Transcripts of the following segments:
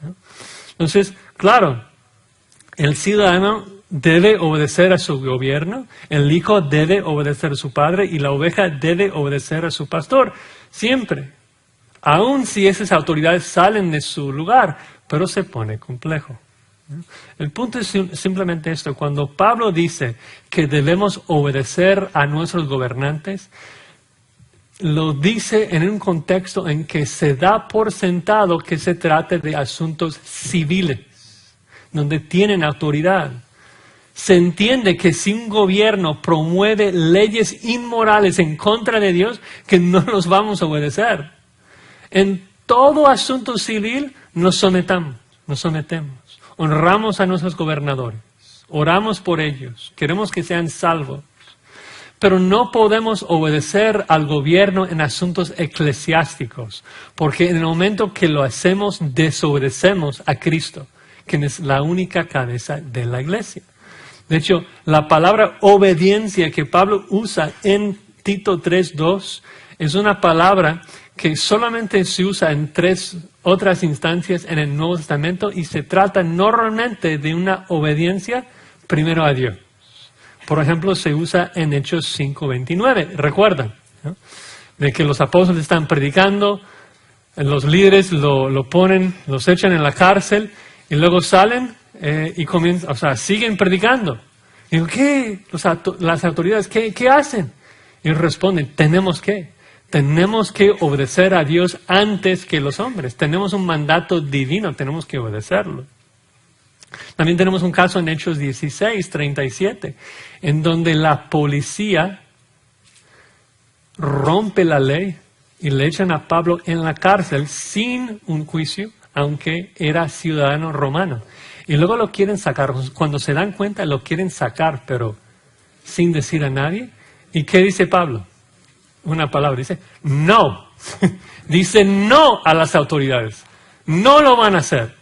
¿no? Entonces, claro, el ciudadano debe obedecer a su gobierno, el hijo debe obedecer a su padre y la oveja debe obedecer a su pastor, siempre. Aun si esas autoridades salen de su lugar, pero se pone complejo. El punto es simplemente esto. Cuando Pablo dice que debemos obedecer a nuestros gobernantes, lo dice en un contexto en que se da por sentado que se trate de asuntos civiles, donde tienen autoridad. Se entiende que si un gobierno promueve leyes inmorales en contra de Dios, que no los vamos a obedecer. En todo asunto civil nos sometemos. Honramos a nuestros gobernadores, oramos por ellos, queremos que sean salvos. Pero no podemos obedecer al gobierno en asuntos eclesiásticos, porque en el momento que lo hacemos, desobedecemos a Cristo, quien es la única cabeza de la iglesia. De hecho, la palabra obediencia que Pablo usa en Tito 3:2 es una palabra que solamente se usa en 3 otras instancias en el Nuevo Testamento y se trata normalmente de una obediencia primero a Dios. Por ejemplo, se usa en Hechos 5:29, recuerdan, ¿no? De que los apóstoles están predicando, los líderes lo ponen, los echan en la cárcel y luego salen y comienzan, o sea, siguen predicando. Y digo, ¿qué? Las autoridades, ¿qué hacen? Y responden, tenemos que obedecer a Dios antes que los hombres. Tenemos un mandato divino, tenemos que obedecerlo. También tenemos un caso en Hechos 16:37, en donde la policía rompe la ley y le echan a Pablo en la cárcel sin un juicio, aunque era ciudadano romano. Y luego lo quieren sacar. Cuando se dan cuenta, lo quieren sacar, pero sin decir a nadie. ¿Y qué dice Pablo? Una palabra, dice, no. Dice no a las autoridades. No lo van a hacer.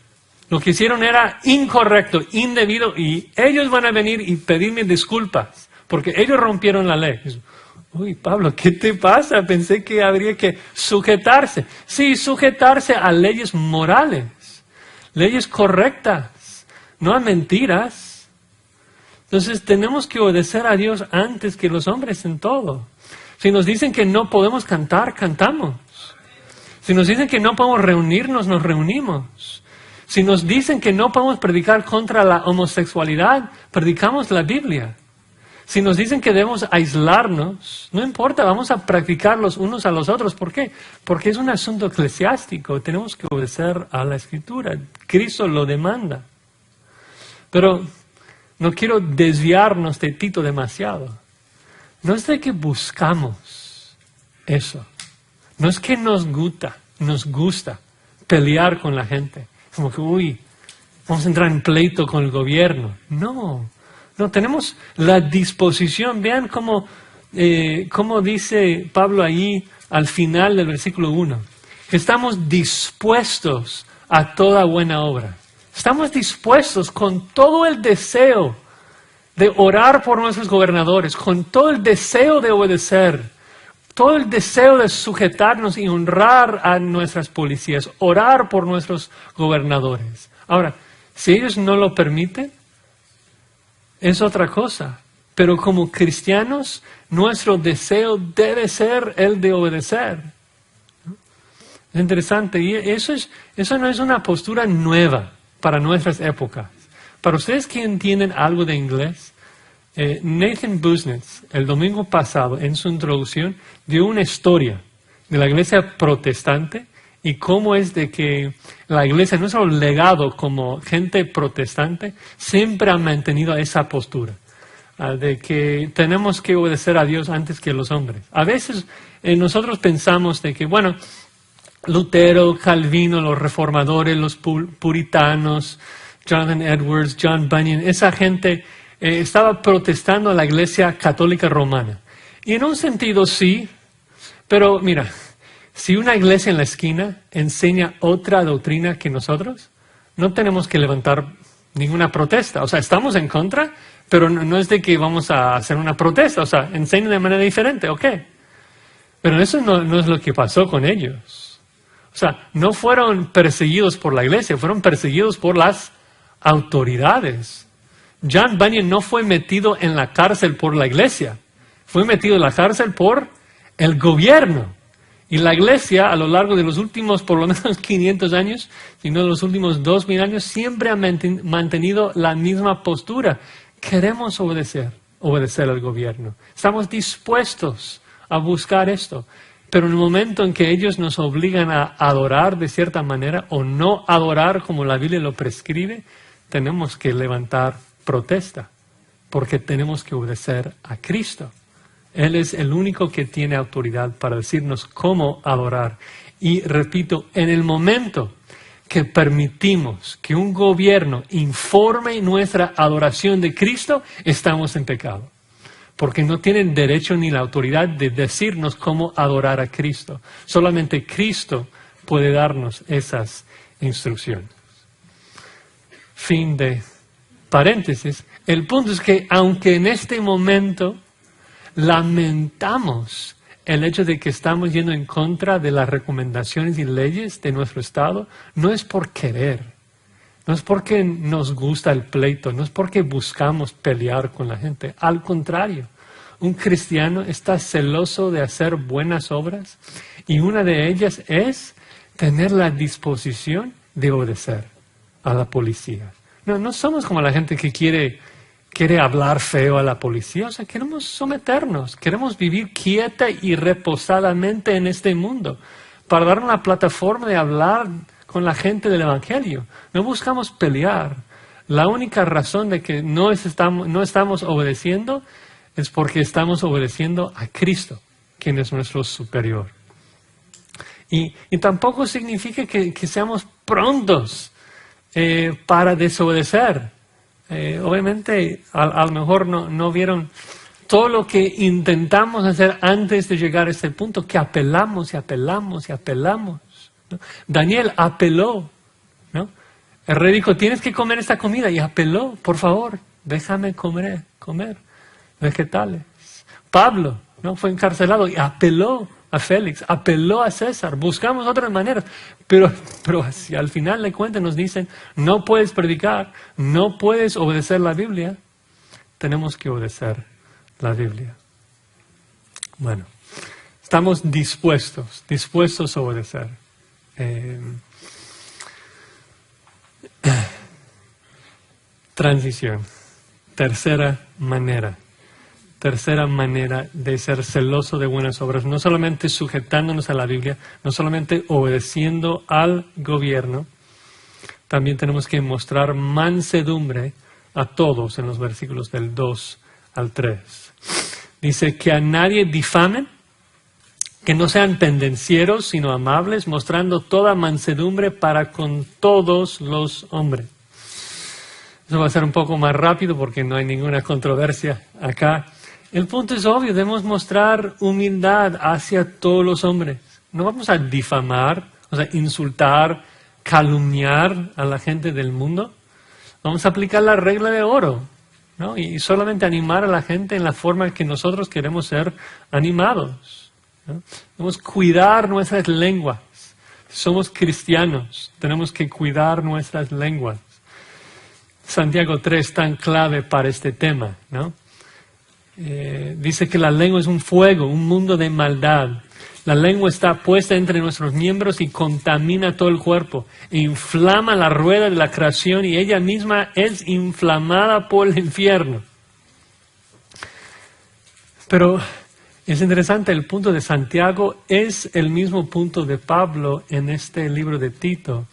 Lo que hicieron era incorrecto, indebido, y ellos van a venir y pedirme disculpas, porque ellos rompieron la ley. Uy, Pablo, ¿qué te pasa? Pensé que habría que sujetarse. Sí, sujetarse a leyes morales, leyes correctas, no a mentiras. Entonces tenemos que obedecer a Dios antes que los hombres en todo. Si nos dicen que no podemos cantar, cantamos. Si nos dicen que no podemos reunirnos, nos reunimos. Si nos dicen que no podemos predicar contra la homosexualidad, predicamos la Biblia. Si nos dicen que debemos aislarnos, no importa, vamos a practicar los unos a los otros. ¿Por qué? Porque es un asunto eclesiástico, tenemos que obedecer a la Escritura. Cristo lo demanda. Pero no quiero desviarnos de Tito demasiado. No es de que buscamos eso. No es que nos gusta pelear con la gente. Como que, uy, vamos a entrar en pleito con el gobierno. No, tenemos la disposición. Vean cómo dice Pablo ahí al final del versículo 1. Que estamos dispuestos a toda buena obra. Estamos dispuestos con todo el deseo de orar por nuestros gobernadores, con todo el deseo de obedecer, todo el deseo de sujetarnos y honrar a nuestras policías, orar por nuestros gobernadores. Ahora, si ellos no lo permiten, es otra cosa. Pero como cristianos, nuestro deseo debe ser el de obedecer. Es interesante. Y eso no es una postura nueva para nuestras épocas. Para ustedes que entienden algo de inglés, Nathan Busnetz, el domingo pasado, en su introducción, dio una historia de la iglesia protestante y cómo es de que la iglesia, nuestro legado como gente protestante, siempre ha mantenido esa postura, de que tenemos que obedecer a Dios antes que los hombres. A veces nosotros pensamos de que, bueno, Lutero, Calvino, los reformadores, los puritanos, Jonathan Edwards, John Bunyan, esa gente estaba protestando a la iglesia católica romana. Y en un sentido sí, pero mira, si una iglesia en la esquina enseña otra doctrina que nosotros, no tenemos que levantar ninguna protesta. O sea, estamos en contra, pero no es de que vamos a hacer una protesta. O sea, enseñan de manera diferente, ok. Pero eso no es lo que pasó con ellos. O sea, no fueron perseguidos por la iglesia, fueron perseguidos por las autoridades. John Bunyan no fue metido en la cárcel por la iglesia, fue metido en la cárcel por el gobierno. Y la iglesia, a lo largo de los últimos, por lo menos 500 años, si no los últimos 2000 años, siempre ha mantenido la misma postura. Queremos obedecer al gobierno. Estamos dispuestos a buscar esto. Pero en el momento en que ellos nos obligan a adorar de cierta manera o no adorar como la Biblia lo prescribe, tenemos que levantar protesta, porque tenemos que obedecer a Cristo. Él es el único que tiene autoridad para decirnos cómo adorar. Y repito, en el momento que permitimos que un gobierno informe nuestra adoración de Cristo, estamos en pecado. Porque no tienen derecho ni la autoridad de decirnos cómo adorar a Cristo. Solamente Cristo puede darnos esas instrucciones. Fin de paréntesis. El punto es que aunque en este momento lamentamos el hecho de que estamos yendo en contra de las recomendaciones y leyes de nuestro Estado, no es por querer, no es porque nos gusta el pleito, no es porque buscamos pelear con la gente. Al contrario, un cristiano está celoso de hacer buenas obras y una de ellas es tener la disposición de obedecer a la policía. No somos como la gente que quiere hablar feo a la policía. O sea, queremos someternos, queremos vivir quieta y reposadamente en este mundo para dar una plataforma de hablar con la gente del Evangelio. No buscamos pelear. La única razón de que no estamos obedeciendo es porque estamos obedeciendo a Cristo, quien es nuestro superior. Y tampoco significa que seamos prontos para desobedecer. Obviamente, a lo mejor no vieron todo lo que intentamos hacer antes de llegar a este punto, que apelamos y apelamos y apelamos, ¿no? Daniel apeló, ¿no? El rey dijo, tienes que comer esta comida, y apeló, por favor, déjame comer vegetales. Pablo, ¿no? Fue encarcelado y apeló a Félix, apeló a César, buscamos otras maneras, pero si al final de cuentas nos dicen, no puedes predicar, no puedes obedecer la Biblia, tenemos que obedecer la Biblia. Bueno, estamos dispuestos a obedecer. Transición, tercera manera de ser celoso de buenas obras, no solamente sujetándonos a la Biblia, no solamente obedeciendo al gobierno, también tenemos que mostrar mansedumbre a todos en los versículos del 2 al 3. Dice que a nadie difamen, que no sean pendencieros, sino amables, mostrando toda mansedumbre para con todos los hombres. Eso va a ser un poco más rápido porque no hay ninguna controversia acá. El punto es obvio, debemos mostrar humildad hacia todos los hombres. No vamos a difamar, o sea, insultar, calumniar a la gente del mundo. Vamos a aplicar la regla de oro, ¿no? Y solamente animar a la gente en la forma en que nosotros queremos ser animados, ¿no? Debemos cuidar nuestras lenguas. Somos cristianos, tenemos que cuidar nuestras lenguas. Santiago 3 tan clave para este tema, ¿no? Dice que la lengua es un fuego, un mundo de maldad. La lengua está puesta entre nuestros miembros y contamina todo el cuerpo. E inflama la rueda de la creación y ella misma es inflamada por el infierno. Pero es interesante, el punto de Santiago es el mismo punto de Pablo en este libro de Tito,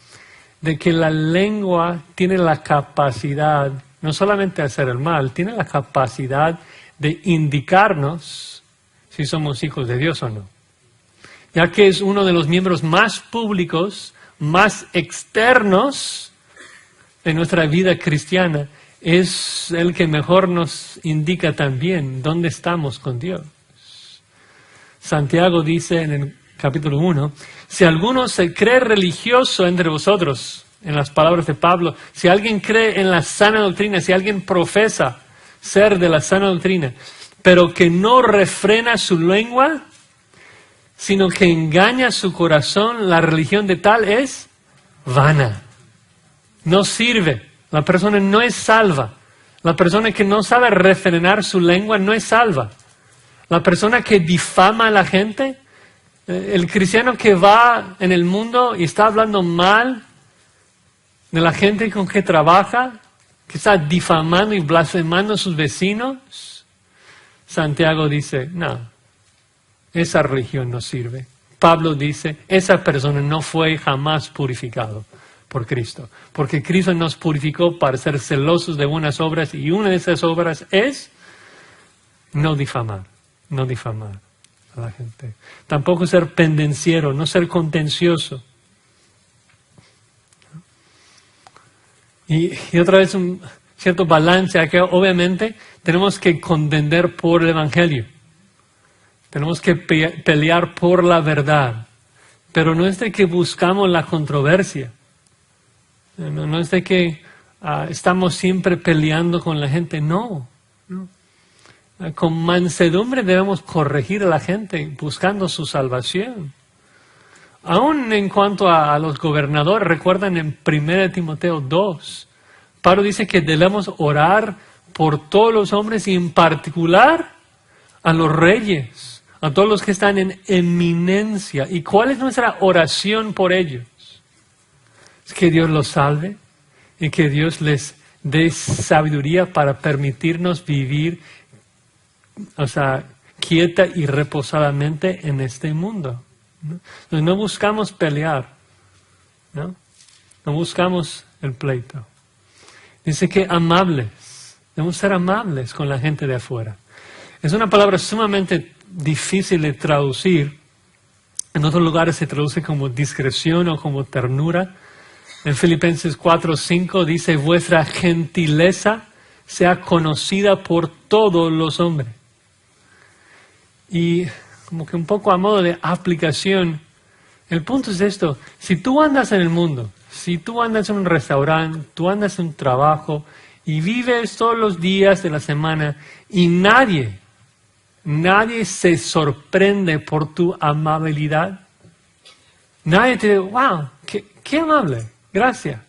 de que la lengua tiene la capacidad, no solamente de hacer el mal, tiene la capacidad de indicarnos si somos hijos de Dios o no. Ya que es uno de los miembros más públicos, más externos de nuestra vida cristiana, es el que mejor nos indica también dónde estamos con Dios. Santiago dice en el capítulo 1, si alguno se cree religioso entre vosotros, en las palabras de Pablo, si alguien cree en la sana doctrina, si alguien profesa ser de la sana doctrina, pero que no refrena su lengua, sino que engaña su corazón, la religión de tal es vana. No sirve. La persona no es salva. La persona que no sabe refrenar su lengua no es salva. La persona que difama a la gente, el cristiano que va en el mundo y está hablando mal de la gente con que trabaja, que está difamando y blasfemando a sus vecinos, Santiago dice, no, esa religión no sirve. Pablo dice, esa persona no fue jamás purificado por Cristo, porque Cristo nos purificó para ser celosos de buenas obras y una de esas obras es no difamar a la gente. Tampoco ser pendenciero, no ser contencioso. Y otra vez un cierto balance, que obviamente tenemos que contender por el Evangelio. Tenemos que pelear por la verdad. Pero no es de que buscamos la controversia. No es de que estamos siempre peleando con la gente. No. Con mansedumbre debemos corregir a la gente buscando su salvación. Aún en cuanto a los gobernadores, recuerdan en 1 Timoteo 2, Pablo dice que debemos orar por todos los hombres y en particular a los reyes, a todos los que están en eminencia. ¿Y cuál es nuestra oración por ellos? Es que Dios los salve y que Dios les dé sabiduría para permitirnos vivir, quieta y reposadamente en este mundo. Entonces no buscamos pelear, no buscamos el pleito. Dice que amables, debemos ser amables con la gente de afuera. Es una palabra sumamente difícil de traducir. En otros lugares se traduce como discreción o como ternura. En Filipenses 4:5 dice, vuestra gentileza sea conocida por todos los hombres. Y como que un poco a modo de aplicación, el punto es esto: si tú andas en el mundo, si tú andas en un restaurante, tú andas en un trabajo y vives todos los días de la semana y nadie se sorprende por tu amabilidad, nadie te dice, wow, qué amable, gracias.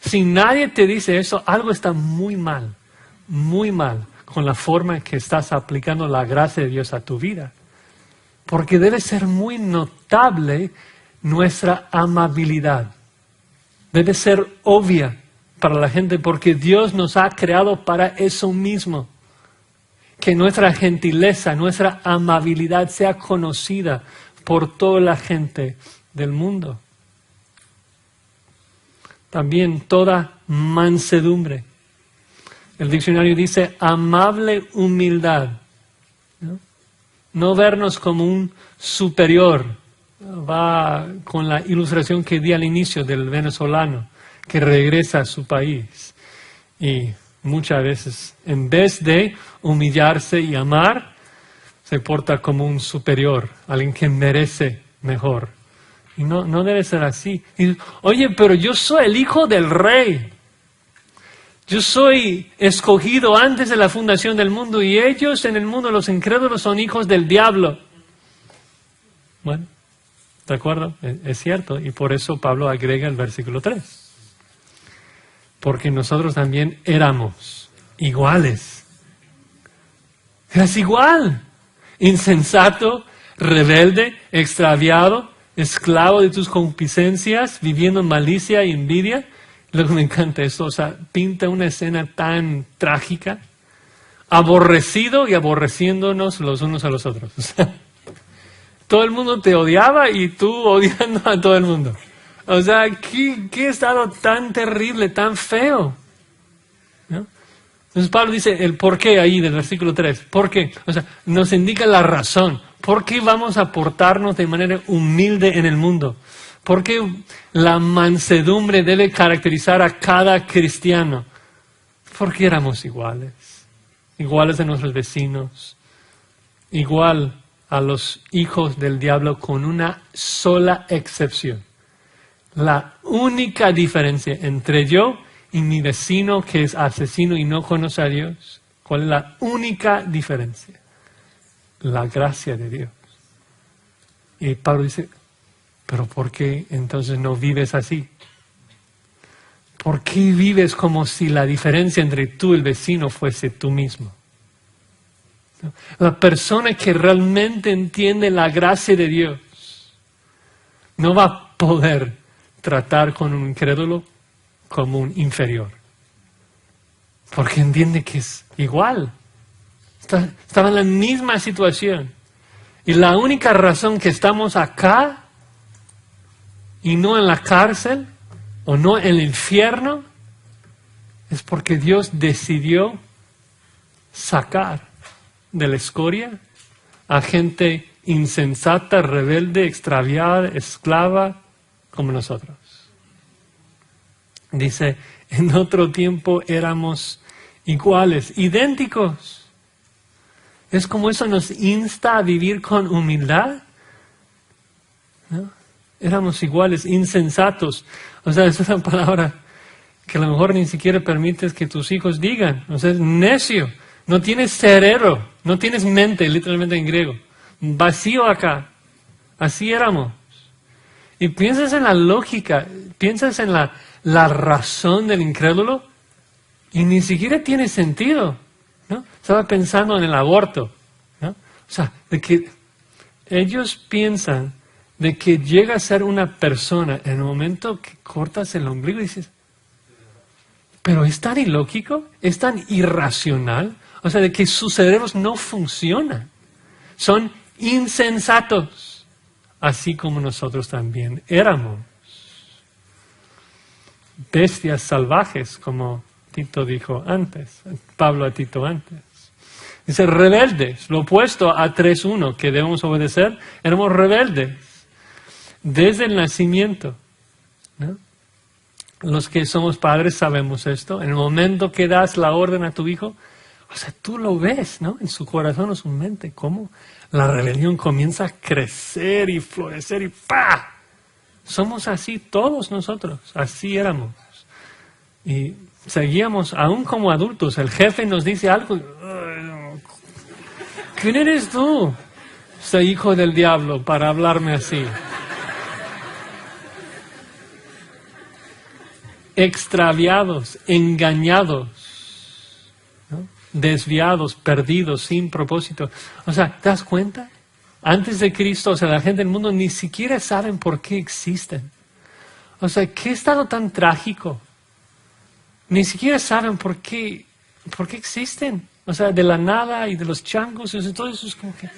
Si nadie te dice eso, algo está muy mal con la forma en que estás aplicando la gracia de Dios a tu vida. Porque debe ser muy notable nuestra amabilidad. Debe ser obvia para la gente porque Dios nos ha creado para eso mismo. Que nuestra gentileza, nuestra amabilidad sea conocida por toda la gente del mundo. También toda mansedumbre. El diccionario dice amable humildad. No vernos como un superior. Va con la ilustración que di al inicio del venezolano que regresa a su país. Y muchas veces, en vez de humillarse y amar, se porta como un superior, alguien que merece mejor. Y no debe ser así. Y, oye, pero yo soy el hijo del rey. Yo soy escogido antes de la fundación del mundo y ellos en el mundo, los incrédulos, son hijos del diablo. Bueno, ¿de acuerdo? Es cierto. Y por eso Pablo agrega el versículo 3. Porque nosotros también éramos iguales. Eras igual. Insensato, rebelde, extraviado, esclavo de tus concupiscencias, viviendo en malicia y envidia. Luego me encanta esto, pinta una escena tan trágica, aborrecido y aborreciéndonos los unos a los otros. Todo el mundo te odiaba y tú odiando a todo el mundo. ¿Qué estado tan terrible, tan feo? ¿No? Entonces Pablo dice el por qué ahí del versículo 3. ¿Por qué? Nos indica la razón. ¿Por qué vamos a portarnos de manera humilde en el mundo? ¿Por qué la mansedumbre debe caracterizar a cada cristiano? Porque éramos iguales. Iguales a nuestros vecinos. Igual a los hijos del diablo con una sola excepción. La única diferencia entre yo y mi vecino que es asesino y no conoce a Dios. ¿Cuál es la única diferencia? La gracia de Dios. Y Pablo dice, pero ¿por qué entonces no vives así? ¿Por qué vives como si la diferencia entre tú y el vecino fuese tú mismo? La persona que realmente entiende la gracia de Dios no va a poder tratar con un incrédulo como un inferior. Porque entiende que es igual. Estaba en la misma situación. Y la única razón que estamos acá y no en la cárcel o no en el infierno es porque Dios decidió sacar de la escoria a gente insensata, rebelde, extraviada, esclava como nosotros. Dice, en otro tiempo éramos iguales, idénticos. Es como eso nos insta a vivir con humildad, ¿no? Éramos iguales, insensatos. O sea, es una palabra que a lo mejor ni siquiera permites que tus hijos digan. O sea, es necio. No tienes cerebro, no tienes mente, literalmente en griego. Vacío acá. Así éramos. Y piensas en la lógica, piensas en la razón del incrédulo y ni siquiera tiene sentido, ¿no? Estaba pensando en el aborto, ¿no? O sea, de que ellos piensan de que llega a ser una persona en el momento que cortas el ombligo y dices, pero es tan ilógico, es tan irracional, o sea, de que sus cerebros no funcionan. Son insensatos, así como nosotros también éramos. Bestias salvajes, como Tito dijo antes, Pablo a Tito antes. Dice rebeldes, lo opuesto a 3:1 que debemos obedecer, éramos rebeldes desde el nacimiento, ¿no? Los que somos padres sabemos esto. En el momento que das la orden a tu hijo, o sea, tú lo ves, ¿no? En su corazón o su mente, cómo la rebelión comienza a crecer y florecer y ¡pah! Somos así todos nosotros, así éramos. Y seguíamos, aún como adultos, el jefe nos dice algo. ¿Quién eres tú? Soy hijo del diablo para hablarme así. Extraviados, engañados, ¿no? Desviados, perdidos, sin propósito. O sea, ¿te das cuenta? Antes de Cristo, o sea, la gente del mundo ni siquiera saben por qué existen. O sea, ¿qué estado tan trágico? Ni siquiera saben por qué existen. O sea, de la nada y de los changos, y todo eso es como que...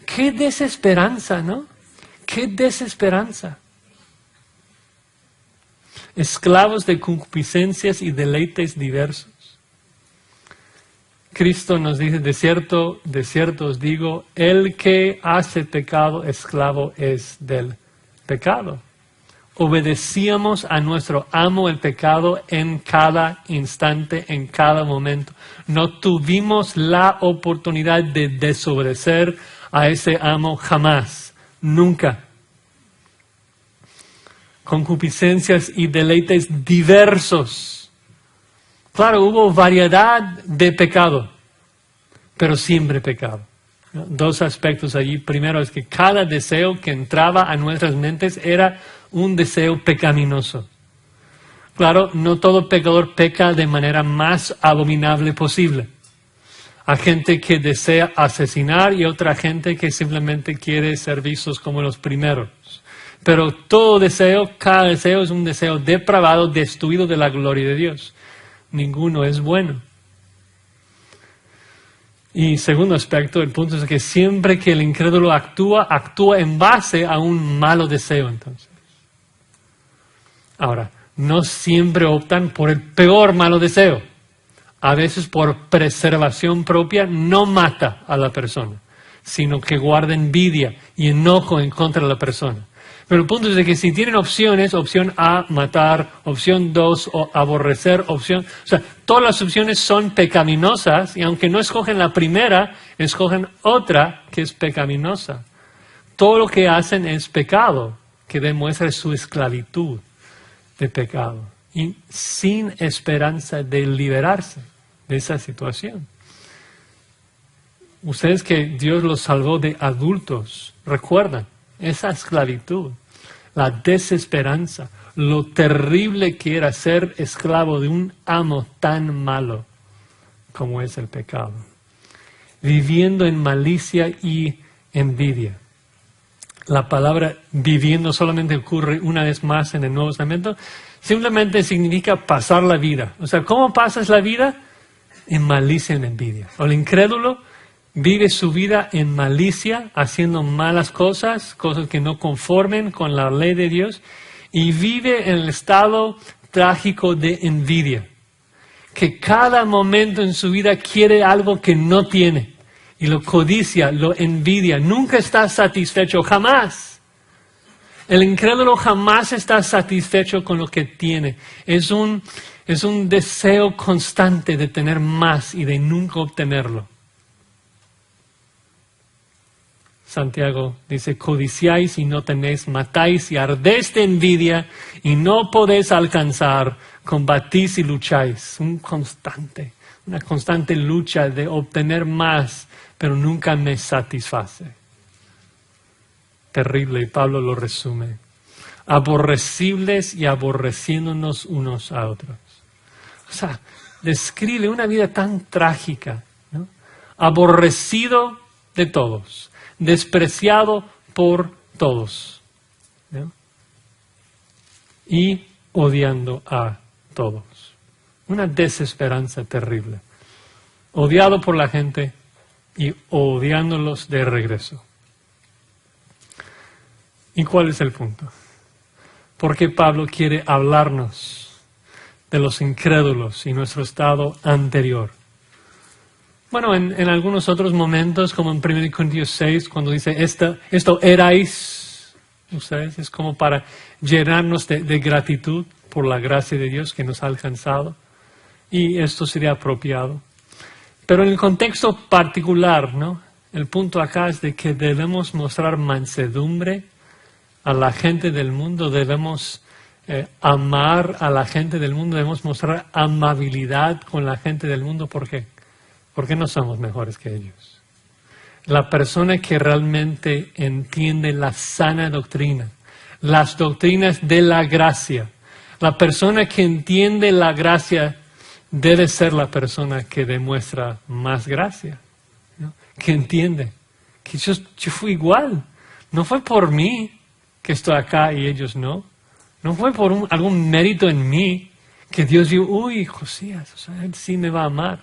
Qué desesperanza, ¿no? Qué desesperanza. Esclavos de concupiscencias y deleites diversos. Cristo nos dice, de cierto os digo, el que hace pecado, esclavo es del pecado. Obedecíamos a nuestro amo el pecado en cada instante, en cada momento. No tuvimos la oportunidad de desobedecer a ese amo jamás, nunca. Concupiscencias y deleites diversos. Claro, hubo variedad de pecado, pero siempre pecado. Dos aspectos allí. Primero es que cada deseo que entraba a nuestras mentes era un deseo pecaminoso. Claro, no todo pecador peca de manera más abominable posible. Hay gente que desea asesinar y otra gente que simplemente quiere ser vistos como los primeros. Pero todo deseo, cada deseo es un deseo depravado, destruido de la gloria de Dios. Ninguno es bueno. Y segundo aspecto, el punto es que siempre que el incrédulo actúa en base a un malo deseo, entonces. Ahora, no siempre optan por el peor malo deseo. A veces por preservación propia no mata a la persona, sino que guarda envidia y enojo en contra de la persona. Pero el punto es de que si tienen opciones, opción A, matar, opción 2, aborrecer, o sea, todas las opciones son pecaminosas y aunque no escogen la primera, escogen otra que es pecaminosa. Todo lo que hacen es pecado, que demuestra su esclavitud de pecado y sin esperanza de liberarse de esa situación. Ustedes que Dios los salvó de adultos, recuerdan esa esclavitud, la desesperanza, lo terrible que era ser esclavo de un amo tan malo como es el pecado. Viviendo en malicia y envidia. La palabra viviendo solamente ocurre una vez más en el Nuevo Testamento. Simplemente significa pasar la vida. O sea, ¿cómo pasas la vida? En malicia y en envidia. O el incrédulo vive su vida en malicia, haciendo malas cosas, cosas que no conformen con la ley de Dios, y vive en el estado trágico de envidia, que cada momento en su vida quiere algo que no tiene, y lo codicia, lo envidia, nunca está satisfecho, jamás. El incrédulo jamás está satisfecho con lo que tiene. Es un deseo constante de tener más y de nunca obtenerlo. Santiago dice, codiciáis y no tenéis, matáis y ardéis de envidia y no podéis alcanzar, combatís y lucháis. Una constante lucha de obtener más, pero nunca me satisface. Terrible, y Pablo lo resume. Aborrecibles y aborreciéndonos unos a otros. O sea, describe una vida tan trágica, ¿no? Aborrecido de todos, despreciado por todos, ¿no? Y odiando a todos. Una desesperanza terrible. Odiado por la gente y odiándolos de regreso. ¿Y cuál es el punto? Porque Pablo quiere hablarnos de los incrédulos y nuestro estado anterior. Bueno, en algunos otros momentos, como en 1 Corintios 6, cuando dice, esto erais, ustedes, es como para llenarnos de gratitud por la gracia de Dios que nos ha alcanzado. Y esto sería apropiado. Pero en el contexto particular, ¿no? El punto acá es de que debemos mostrar mansedumbre a la gente del mundo, debemos amar a la gente del mundo, debemos mostrar amabilidad con la gente del mundo. ¿Por qué? Porque no somos mejores que ellos. La persona que realmente entiende la sana doctrina, las doctrinas de la gracia, la persona que entiende la gracia debe ser la persona que demuestra más gracia, ¿no? Que entiende que yo fui igual, no fue por mí que estoy acá y ellos no. No fue por algún mérito en mí que Dios dijo, uy, Josías, o sea, él sí me va a amar.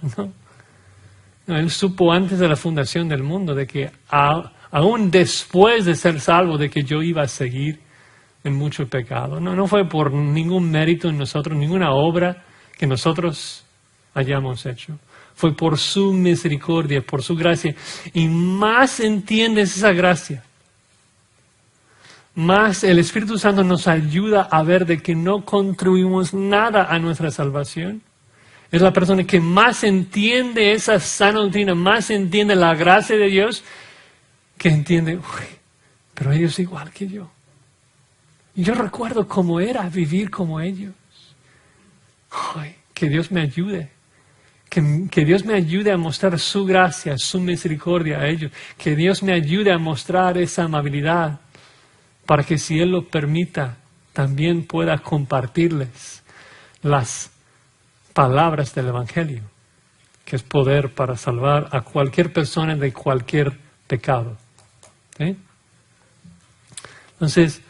No, él supo antes de la fundación del mundo de que aún después de ser salvo, de que yo iba a seguir en mucho pecado. No fue por ningún mérito en nosotros, ninguna obra que nosotros hayamos hecho. Fue por su misericordia, por su gracia. Y más entiendes esa gracia, más el Espíritu Santo nos ayuda a ver de que no contribuimos nada a nuestra salvación. Es la persona que más entiende esa sana doctrina, más entiende la gracia de Dios, que entiende, uy, pero ellos igual que yo. Y yo recuerdo cómo era vivir como ellos. Uy, que Dios me ayude. Que Dios me ayude a mostrar su gracia, su misericordia a ellos. Que Dios me ayude a mostrar esa amabilidad, para que si Él lo permita, también pueda compartirles las palabras del Evangelio, que es poder para salvar a cualquier persona de cualquier pecado. ¿Sí? Entonces,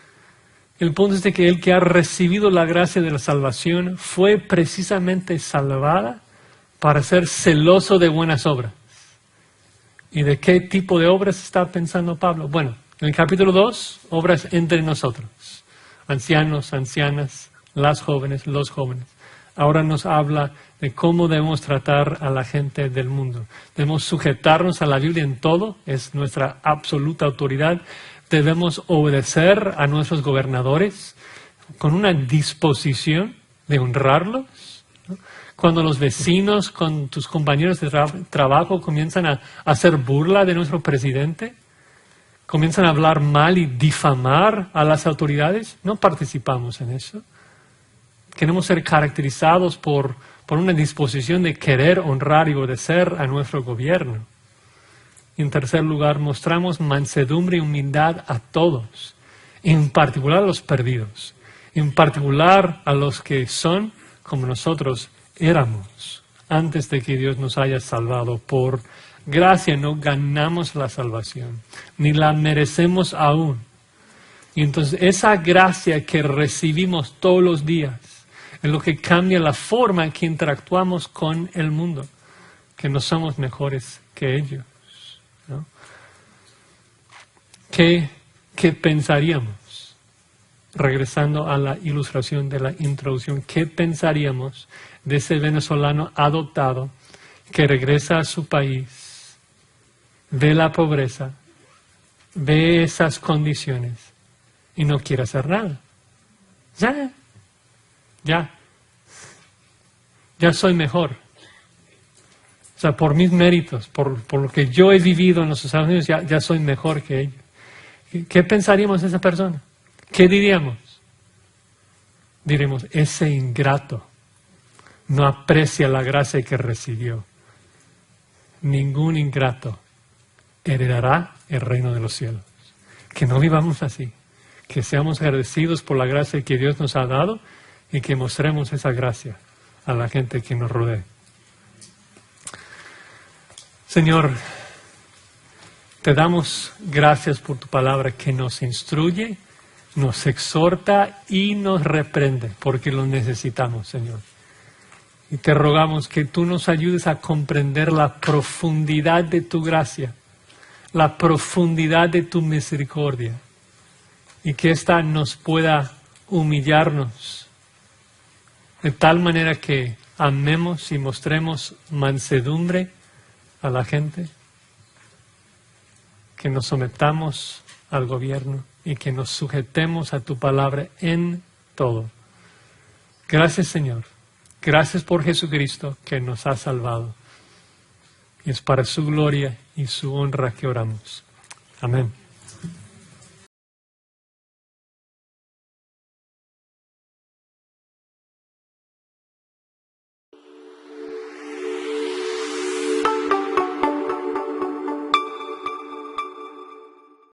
el punto es de que el que ha recibido la gracia de la salvación fue precisamente salvada para ser celoso de buenas obras. ¿Y de qué tipo de obras está pensando Pablo? Bueno, en el capítulo 2, obras entre nosotros, ancianos, ancianas, las jóvenes, los jóvenes. Ahora nos habla de cómo debemos tratar a la gente del mundo. Debemos sujetarnos a la Biblia en todo, es nuestra absoluta autoridad. Debemos obedecer a nuestros gobernadores con una disposición de honrarlos, ¿no? Cuando los vecinos, con tus compañeros de trabajo comienzan a hacer burla de nuestro presidente, comienzan a hablar mal y difamar a las autoridades, no participamos en eso. Queremos ser caracterizados por una disposición de querer honrar y obedecer a nuestro gobierno. En tercer lugar, mostramos mansedumbre y humildad a todos, en particular a los perdidos, en particular a los que son como nosotros éramos antes de que Dios nos haya salvado. Por gracia no ganamos la salvación, ni la merecemos aún. Y entonces esa gracia que recibimos todos los días es lo que cambia la forma en que interactuamos con el mundo, que no somos mejores que ellos, ¿no? ¿Qué pensaríamos? Regresando a la ilustración de la introducción, ¿qué pensaríamos de ese venezolano adoptado que regresa a su país, ve la pobreza, ve esas condiciones y no quiere hacer nada? Ya soy mejor. O sea, por mis méritos, por lo que yo he vivido en los Estados Unidos, ya soy mejor que ellos. ¿Qué pensaríamos de esa persona? ¿Qué diríamos? Diremos, ese ingrato no aprecia la gracia que recibió. Ningún ingrato heredará el reino de los cielos. Que no vivamos así. Que seamos agradecidos por la gracia que Dios nos ha dado y que mostremos esa gracia a la gente que nos rodea. Señor, te damos gracias por tu palabra que nos instruye, nos exhorta y nos reprende, porque lo necesitamos, Señor. Y te rogamos que tú nos ayudes a comprender la profundidad de tu gracia, la profundidad de tu misericordia, y que ésta nos pueda humillarnos de tal manera que amemos y mostremos mansedumbre a la gente, que nos sometamos al gobierno y que nos sujetemos a tu palabra en todo. Gracias, Señor. Gracias por Jesucristo que nos ha salvado. Y es para su gloria y su honra que oramos. Amén.